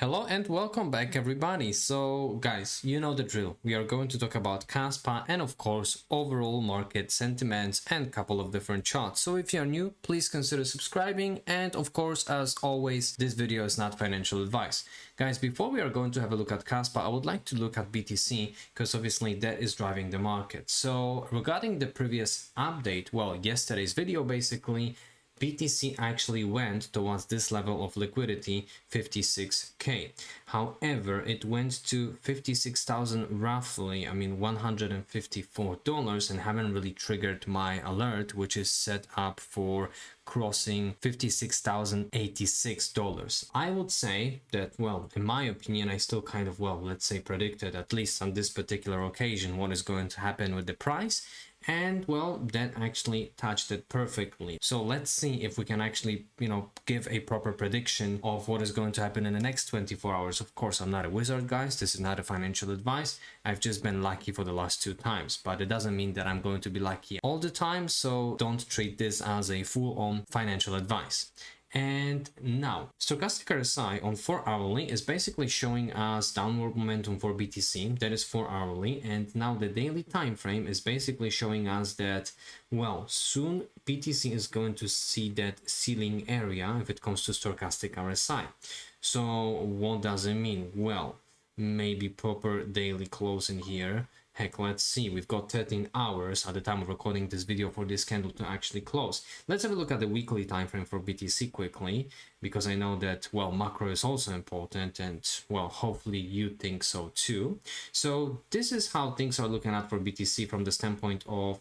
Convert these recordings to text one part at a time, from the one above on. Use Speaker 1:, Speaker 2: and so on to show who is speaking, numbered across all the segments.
Speaker 1: Hello and welcome back everybody. So guys, you know the drill. We are going to talk about Kaspa and of course overall market sentiments and a couple of different charts. So if you are new, please consider subscribing, and of course, as always, this video is not financial advice. Guys, before we are going to have a look at Kaspa, I would like to look at BTC because obviously that is driving the market. So regarding the previous update, well, yesterday's video basically, BTC actually went towards this level of liquidity, 56k. However, it went to 56,000 roughly, $154, and haven't really triggered my alert, which is set up for crossing $56,086. I would say that, well, in my opinion, I still kind of, well, let's say predicted, at least on this particular occasion, what is going to happen with the price. And well, that actually touched it perfectly. So let's see if we can actually, give a proper prediction of what is going to happen in the next 24 hours. Of course, I'm not a wizard, guys. This is not a financial advice. I've just been lucky for the last 2 times, but it doesn't mean that I'm going to be lucky all the time. So don't treat this as a full-on financial advice. And now, stochastic RSI on 4 hourly is basically showing us downward momentum for BTC, that is 4 hourly, and now the daily time frame is basically showing us that, well, soon BTC is going to see that ceiling area if it comes to stochastic RSI. So what does it mean? Well, maybe proper daily close in here. Heck, let's see, we've got 13 hours at the time of recording this video for this candle to actually close. Let's have a look at the weekly time frame for BTC quickly, because I know that, well, macro is also important, and well, hopefully you think so too. So this is how things are looking at for BTC from the standpoint of,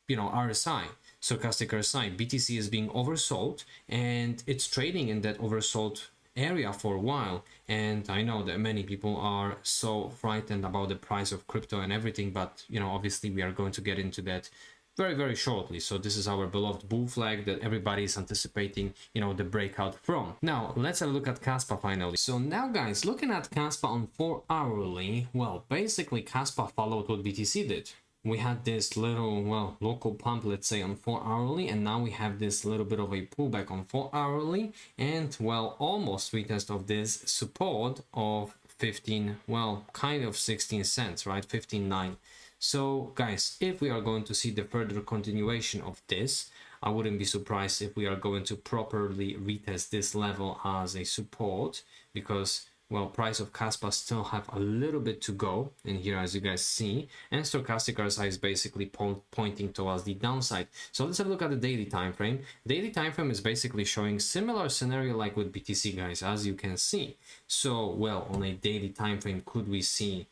Speaker 1: RSI. Stochastic RSI, BTC is being oversold and it's trading in that oversold area for a while, and I know that many people are so frightened about the price of crypto and everything, but obviously we are going to get into that very shortly. So this is our beloved bull flag that everybody is anticipating, the breakout from. Now let's have a look at Kaspa finally. So now guys, looking at Kaspa on 4 hourly, well, basically Kaspa followed what BTC did. We had this little, well, local pump, let's say, on 4 hourly, and now we have this little bit of a pullback on 4 hourly, and well, almost retest of this support of 15, well, kind of 16 cents, right? 15.9. So guys, if we are going to see the further continuation of this, I wouldn't be surprised if we are going to properly retest this level as a support, because, well, price of Kaspa still have a little bit to go in here, as you guys see, and stochastic RSI is basically pointing towards the downside. So let's have a look at the daily time frame. Daily time frame is basically showing similar scenario like with BTC, guys, as you can see. So, well, on a daily time frame, could we see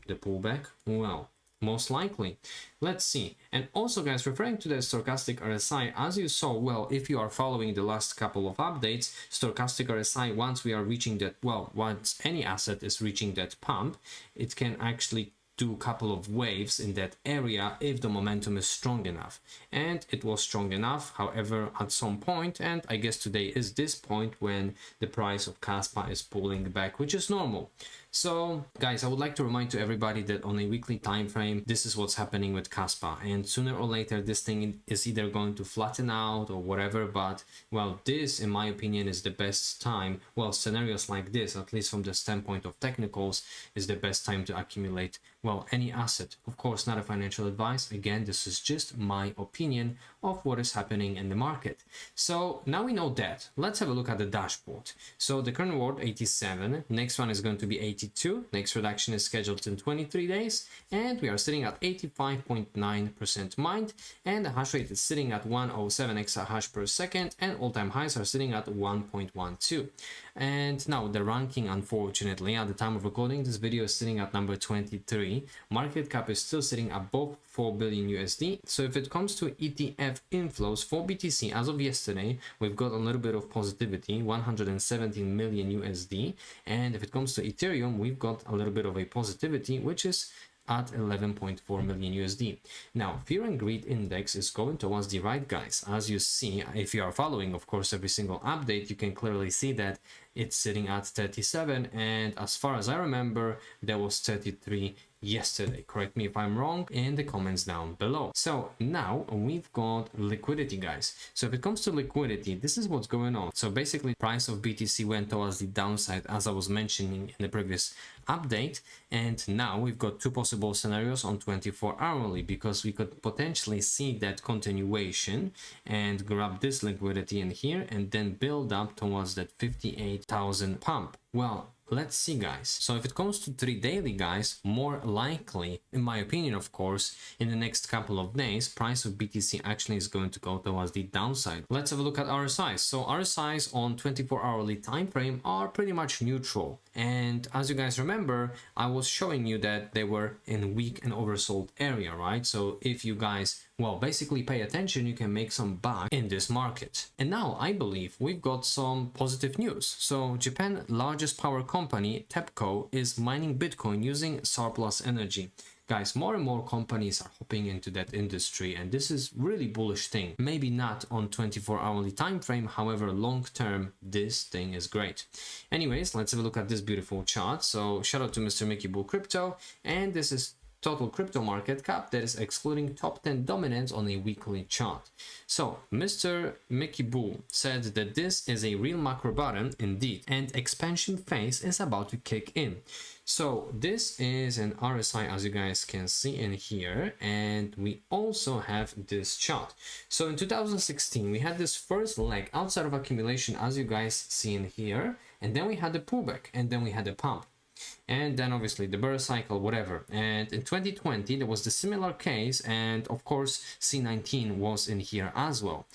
Speaker 1: the pullback? Well, most likely. Let's see. And also, guys, referring to the stochastic RSI, as you saw, well, if you are following the last couple of updates, stochastic RSI, once we are reaching that, well, once any asset is reaching that pump, it can actually do a couple of waves in that area if the momentum is strong enough. And it was strong enough, however, at some point, and I guess today is this point when the price of Kaspa is pulling back, which is normal. So guys, I would like to remind to everybody that on a weekly time frame, this is what's happening with Kaspa, and sooner or later this thing is either going to flatten out or whatever, but well, this in my opinion is the best time. Well, scenarios like this, at least from the standpoint of technicals, is the best time to accumulate, well, any asset. Of course, not a financial advice. Again, this is just my opinion of what is happening in the market. So now we know that. Let's have a look at the dashboard. So the current reward 87, next one is going to be 82, next reduction is scheduled in 23 days, and we are sitting at 85.9% mined, and the hash rate is sitting at 107 exahash per second, and all-time highs are sitting at 1.12. And now the ranking, unfortunately, at the time of recording this video, is sitting at number 23. Market cap is still sitting above 4 billion USD. So if it comes to ETF inflows for BTC, as of yesterday, we've got a little bit of positivity, 117 million USD. And if it comes to Ethereum, we've got a little bit of a positivity, which is at 11.4 million USD. Now, fear and greed index is going towards the right, guys. As you see, if you are following, of course, every single update, you can clearly see that it's sitting at 37, and as far as I remember, there was 33 yesterday. Correct me if I'm wrong in the comments down below. So now we've got liquidity, guys. So if it comes to liquidity, this is what's going on. So basically, price of BTC went towards the downside, as I was mentioning in the previous update, and now we've got two possible scenarios on 24 hourly, because we could potentially see that continuation and grab this liquidity in here and then build up towards that 58,000 pump. Well, let's see, guys. So if it comes to 3 daily, guys, more likely, in my opinion, of course, in the next couple of days, price of BTC actually is going to go towards the downside. Let's have a look at RSIs. So RSIs on 24 hourly time frame are pretty much neutral. And as you guys remember, I was showing you that they were in weak and oversold area, right? So if you guys, well, basically pay attention, you can make some buy in this market. And now I believe we've got some positive news. So Japan largest power company, TEPCO, is mining Bitcoin using surplus energy. Guys, more and more companies are hopping into that industry, and this is really bullish thing. Maybe not on 24 hourly time frame, however, long term, this thing is great. Anyways, let's have a look at this beautiful chart. So shout out to Mr. Mickey Bull Crypto, and this is total crypto market cap that is excluding top 10 dominance on a weekly chart. So Mr. Mickey Bull said that this is a real macro bottom indeed, and expansion phase is about to kick in. So this is an RSI, as you guys can see in here, and we also have this chart. So in 2016 we had this first leg outside of accumulation, as you guys see in here, and then we had the pullback, and then we had the pump, and then obviously the bear cycle, whatever. And in 2020 there was the similar case, and of course C19 was in here as well.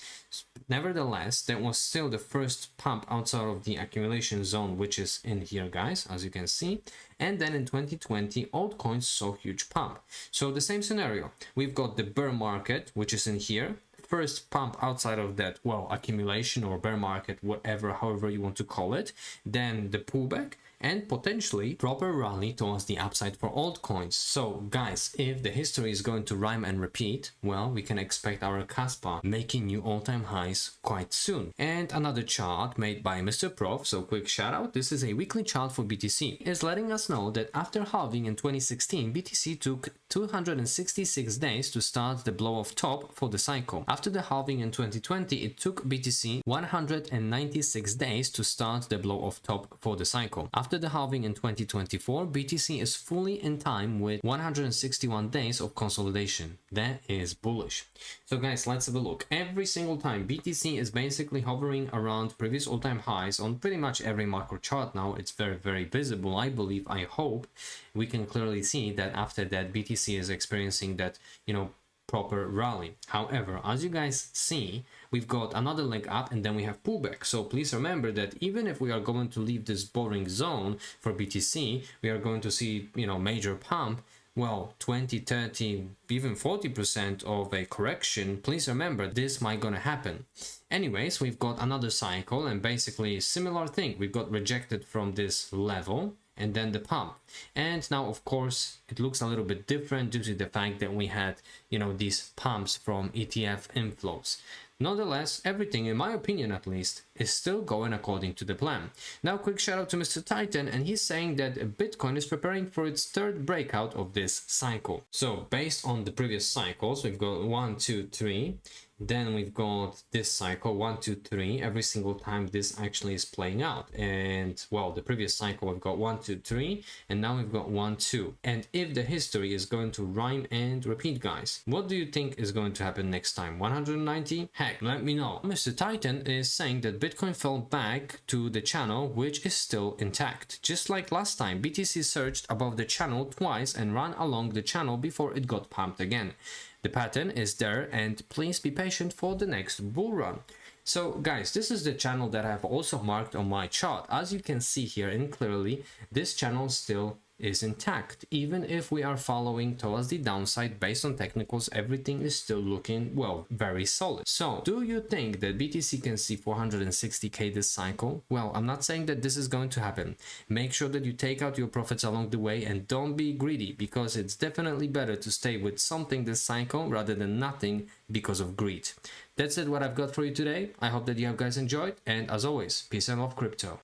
Speaker 1: Nevertheless, that was still the first pump outside of the accumulation zone, which is in here, guys, as you can see. And then in 2020 altcoins saw huge pump. So the same scenario, we've got the bear market, which is in here, first pump outside of that, well, accumulation or bear market, whatever, however you want to call it, then the pullback, and potentially proper rally towards the upside for altcoins. So guys, if the history is going to rhyme and repeat, well, we can expect our Kaspa making new all-time highs quite soon. And another chart made by Mr. Prof, so quick shout out, this is a weekly chart for BTC, is letting us know that after halving in 2016, BTC took 266 days to start the blow off top for the cycle. After the halving in 2020, it took BTC 196 days to start the blow off top for the cycle. After the halving in 2024, BTC is fully in time with 161 days of consolidation. That is bullish. So guys, let's have a look. Every single time BTC is basically hovering around previous all-time highs on pretty much every macro chart now. It's very, very visible. I believe, I hope we can clearly see that after that BTC is experiencing that, you know, proper rally. However, as you guys see, we've got another leg up and then we have pullback. So please remember that even if we are going to leave this boring zone for BTC, we are going to see, you know, major pump, well, 20, 30, even 40% of a correction. Please remember this might gonna happen. Anyways, we've got another cycle and basically similar thing. We've got rejected from this level and then the pump, and now of course it looks a little bit different due to the fact that we had, you know, these pumps from ETF inflows. Nonetheless, everything, in my opinion at least, is still going according to the plan. Now, quick shout out to Mr. Titan, and he's saying that Bitcoin is preparing for its third breakout of this cycle. So based on the previous cycles, we've got 1, 2, 3. Then we've got this cycle 1, 2, 3 every single time this actually is playing out. And well, the previous cycle we've got 1, 2, 3, and now we've got 1, 2. And if the history is going to rhyme and repeat, guys, what do you think is going to happen next time? 190? Heck, let me know. Mr. Titan is saying that Bitcoin fell back to the channel, which is still intact. Just like last time, BTC surged above the channel twice and ran along the channel before it got pumped again. The pattern is there, and please be patient for the next bull run. So guys, this is the channel that I've also marked on my chart. As you can see here and clearly, this channel still is intact. Even if we are following towards the downside based on technicals, everything is still looking, well, very solid. So do you think that BTC can see 460k this cycle? Well, I'm not saying that this is going to happen. Make sure that you take out your profits along the way and don't be greedy, because it's definitely better to stay with something this cycle rather than nothing because of greed. That's it, what I've got for you today. I hope that you have guys enjoyed, and as always, peace and love, crypto.